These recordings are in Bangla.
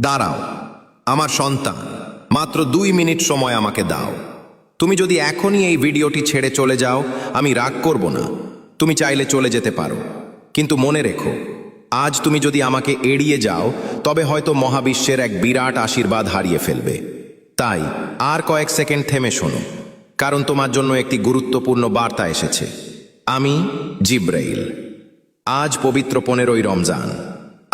দাঁড়াও, আমার সন্তান, মাত্র 2 মিনিট সময় আমাকে দাও। তুমি যদি এখনই এই ভিডিওটি ছেড়ে চলে যাও, আমি রাগ করব না। তুমি চাইলে চলে যেতে পারো, কিন্তু মনে রেখো, আজ তুমি যদি আমাকে এড়িয়ে যাও, তবে হয়তো মহাবিশ্বের এক বিরাট আশীর্বাদ হারিয়ে ফেলবে। তাই আর কয়েক সেকেন্ড থেমে শোনো, কারণ তোমার জন্য একটি গুরুত্বপূর্ণ বার্তা এসেছে। আমি জিব্রাইল। আজ পবিত্র 15ই রমজান।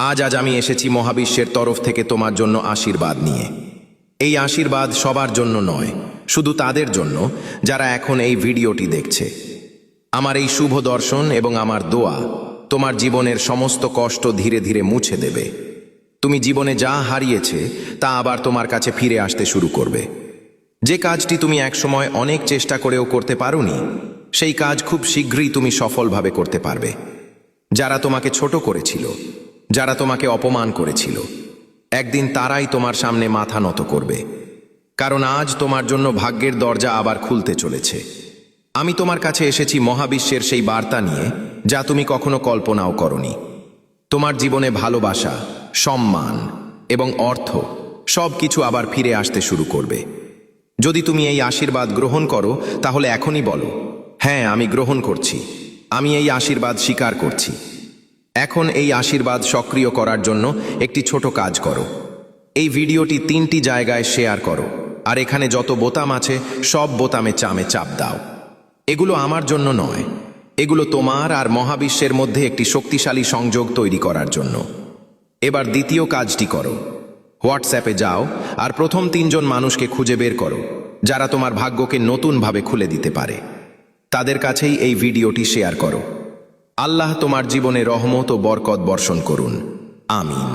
আজ আমি এসেছি মহাবিশ্বের তরফ থেকে তোমার জন্য আশীর্বাদ নিয়ে। এই আশীর্বাদ সবার জন্য নয়, শুধু তাদের জন্য যারা এখন এই ভিডিওটি দেখছে। আমার এই শুভ দর্শন এবং আমার দোয়া তোমার জীবনের সমস্ত কষ্ট ধীরে ধীরে মুছে দেবে। তুমি জীবনে যা হারিয়েছে তা আবার তোমার কাছে ফিরে আসতে শুরু করবে। যে কাজটি তুমি একসময় অনেক চেষ্টা করেও করতে পারোনি, সেই কাজ খুব শীঘ্রই তুমি সফলভাবে করতে পারবে। যারা তোমাকে ছোট করেছিল, যারা তোমাকে অপমান করেছিল, একদিন তারাই তোমার সামনে মাথা নত করবে। কারণ আজ তোমার জন্য ভাগ্যের দরজা আবার খুলতে চলেছে। আমি তোমার কাছে এসেছি মহাবিশ্বের সেই বার্তা নিয়ে, যা তুমি কখনো কল্পনাও করনি। তোমার জীবনে ভালোবাসা, সম্মান এবং অর্থ সব কিছু আবার ফিরে আসতে শুরু করবে। যদি তুমি এই আশীর্বাদ গ্রহণ করো, তাহলে এখনই বলো, হ্যাঁ, আমি গ্রহণ করছি, আমি এই আশীর্বাদ স্বীকার করছি। এখন এই আশীর্বাদ সক্রিয় করার জন্য একটি ছোট কাজ করো। এই ভিডিওটি 3টি জায়গায় শেয়ার করো, আর এখানে যত বোতাম আছে সব বোতামে চাপ দাও। এগুলো আমার জন্য নয়, এগুলো তোমার আর মহাবিশ্বের মধ্যে একটি শক্তিশালী সংযোগ তৈরি করার জন্য। এবার দ্বিতীয় কাজটি করো। হোয়াটসঅ্যাপে যাও আর প্রথম 3 জন মানুষকে খুঁজে বের করো, যারা তোমার ভাগ্যকে নতুনভাবে খুলে দিতে পারে। তাদের কাছেই এই ভিডিওটি শেয়ার করো। আল্লাহ তোমার জীবনে রহমত ও বরকত বর্ষণ করুন। আমিন।